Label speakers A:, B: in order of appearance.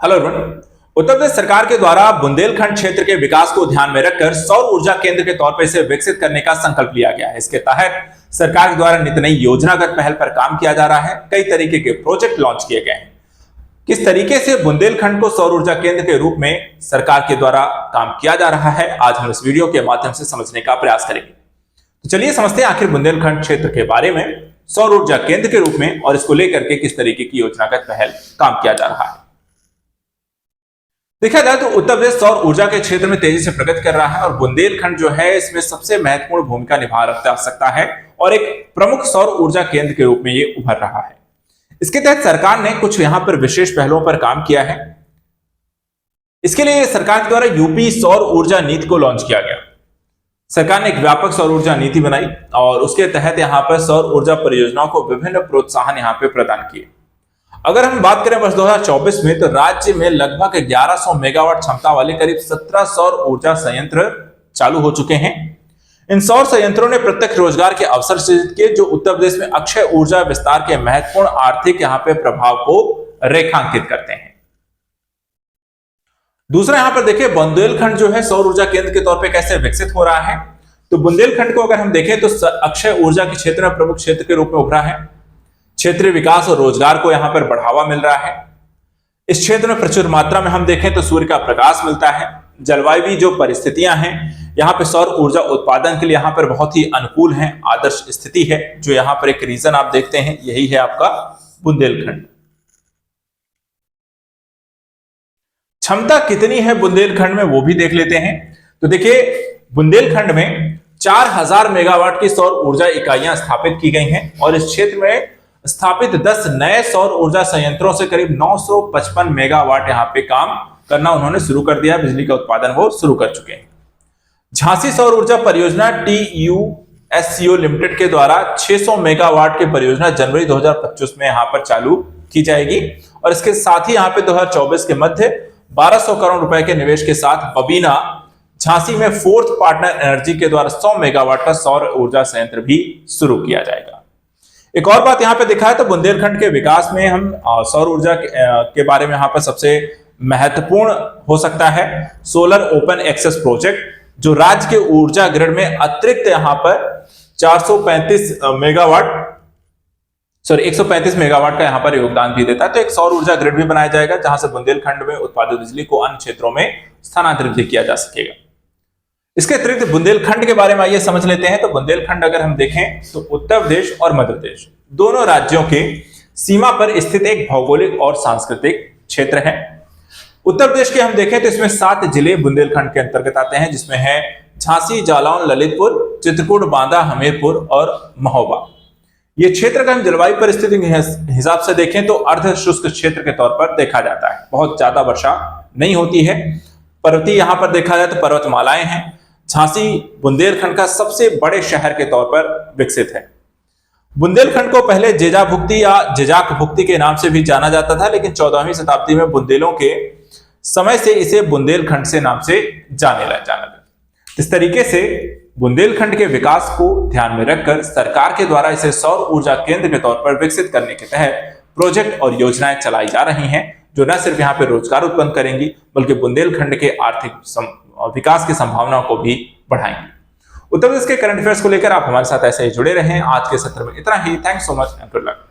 A: Hello everyone. Uttar Pradesh सरकार के द्वारा बुंदेलखंड क्षेत्र के विकास को ध्यान में रखकर सौर ऊर्जा केंद्र के तौर पर इसे विकसित करने का संकल्प लिया गया है। इसके तहत सरकार के द्वारा नित नई योजनागत पहल पर काम किया जा रहा है। कई तरीके के प्रोजेक्ट लॉन्च किए गए हैं। किस तरीके से बुंदेलखंड को सौर ऊर्जा केंद्र के रूप में सरकार के द्वारा काम किया जा रहा है, आज हम इस वीडियो के माध्यम से समझने का प्रयास करेंगे। तो चलिए समझते हैं आखिर बुंदेलखंड क्षेत्र के बारे में, सौर ऊर्जा केंद्र के रूप में, और इसको लेकर के किस तरीके की योजनागत पहल काम किया जा रहा है। देखा जाए तो उत्तर प्रदेश सौर ऊर्जा के क्षेत्र में तेजी से प्रगति कर रहा है और बुंदेलखंड जो है इसमें सबसे महत्वपूर्ण भूमिका निभा सकता है और एक प्रमुख सौर ऊर्जा केंद्र के रूप में ये उभर रहा है। इसके तहत सरकार ने कुछ यहां पर विशेष पहलों पर काम किया है। इसके लिए सरकार के द्वारा यूपी सौर ऊर्जा नीति को लॉन्च किया गया। सरकार ने एक व्यापक सौर ऊर्जा नीति बनाई और उसके तहत यहां पर सौर ऊर्जा परियोजनाओं को विभिन्न प्रोत्साहन यहां पर प्रदान किए। अगर हम बात करें वर्ष 2024 में, तो राज्य में लगभग 1100 मेगावाट क्षमता वाले करीब 17 सौर ऊर्जा संयंत्र चालू हो चुके हैं। इन सौर संयंत्रों ने प्रत्यक्ष रोजगार के अवसर सृजित किए, जो उत्तर प्रदेश में अक्षय ऊर्जा विस्तार के महत्वपूर्ण आर्थिक यहां पे प्रभाव को रेखांकित करते हैं। दूसरा यहां पर देखिए बुंदेलखंड जो है सौर ऊर्जा केंद्र के तौर पर कैसे विकसित हो रहा है। तो बुंदेलखंड को अगर हम देखें तो अक्षय ऊर्जा के क्षेत्र में प्रमुख क्षेत्र के रूप में उभरा है। क्षेत्रीय विकास और रोजगार को यहां पर बढ़ावा मिल रहा है। इस क्षेत्र में प्रचुर मात्रा में हम देखें तो सूर्य का प्रकाश मिलता है। जलवायु जो परिस्थितियां हैं यहां पर सौर ऊर्जा उत्पादन के लिए यहां पर बहुत ही अनुकूल हैं, आदर्श स्थिति है। जो यहां पर एक रीजन आप देखते हैं यही है आपका बुंदेलखंड। क्षमता कितनी है बुंदेलखंड में वो भी देख लेते हैं। तो देखिए बुंदेलखंड में 4000 मेगावाट की सौर ऊर्जा इकाइयां स्थापित की गई हैं और इस क्षेत्र में स्थापित 10 नए सौर ऊर्जा संयंत्रों से करीब 955 मेगावाट यहां पे काम करना उन्होंने शुरू कर दिया। बिजली का उत्पादन वो शुरू कर चुके हैं। झांसी सौर ऊर्जा परियोजना TUSCO लिमिटेड के द्वारा 600 मेगावाट की परियोजना जनवरी 2025 में यहां पर चालू की जाएगी और इसके साथ ही यहां पे 2024 के मध्य 1200 करोड़ रुपए के निवेश के साथ बबीना झांसी में फोर्थ पार्टनर एनर्जी के द्वारा 100 मेगावाट का सौर ऊर्जा संयंत्र भी शुरू किया जाएगा। एक और बात यहां पे दिखा है तो बुंदेलखंड के विकास में हम सौर ऊर्जा के बारे में यहां पर सबसे महत्वपूर्ण हो सकता है सोलर ओपन एक्सेस प्रोजेक्ट, जो राज्य के ऊर्जा ग्रिड में अतिरिक्त यहां पर 135 मेगावाट का यहां पर योगदान भी देता है। तो एक सौर ऊर्जा ग्रिड भी बनाया जाएगा जहां से बुंदेलखंड में उत्पादित बिजली को अन्य क्षेत्रों में स्थानांतरित भी किया जा सकेगा। इसके अतिरिक्त बुंदेलखंड के बारे में आइए समझ लेते हैं। तो बुंदेलखंड अगर हम देखें तो उत्तर प्रदेश और मध्य प्रदेश दोनों राज्यों के सीमा पर स्थित एक भौगोलिक और सांस्कृतिक क्षेत्र है। उत्तर प्रदेश के हम देखें तो इसमें 7 जिले बुंदेलखंड के अंतर्गत आते हैं, जिसमें है झांसी, जालौन, ललितपुर, चित्रकूट, बांदा, हमीरपुर और महोबा। ये क्षेत्र का हम जलवायु परिस्थिति के हिसाब से देखें तो अर्ध शुष्क क्षेत्र के तौर पर देखा जाता है। बहुत ज्यादा वर्षा नहीं होती है। पर्वतीय यहां पर देखा जाए तो पर्वतमालाएं हैं। झांसी बुंदेलखंड का सबसे बड़े शहर के तौर पर विकसित है। बुंदेलखंड को पहले जेजाभुक्ति या जेजाक भुक्ति के नाम से भी जाना जाता था, लेकिन 14वीं शताब्दी में बुंदेलों के समय से इसे बुंदेलखंड से नाम से जाना लगा। इस तरीके से बुंदेलखंड के विकास को ध्यान में रखकर सरकार के द्वारा इसे सौर ऊर्जा केंद्र के तौर पर विकसित करने के तहत प्रोजेक्ट और योजनाएं चलाई जा रही हैं, जो न सिर्फ यहाँ पे रोजगार उत्पन्न करेंगी बल्कि बुंदेलखंड के आर्थिक विकास की संभावनाओं को भी बढ़ाएंगी। उत्तर प्रदेश के करंट अफेयर्स को लेकर आप हमारे साथ ऐसे ही जुड़े रहें। आज के सत्र में इतना ही। Thanks so much and good luck.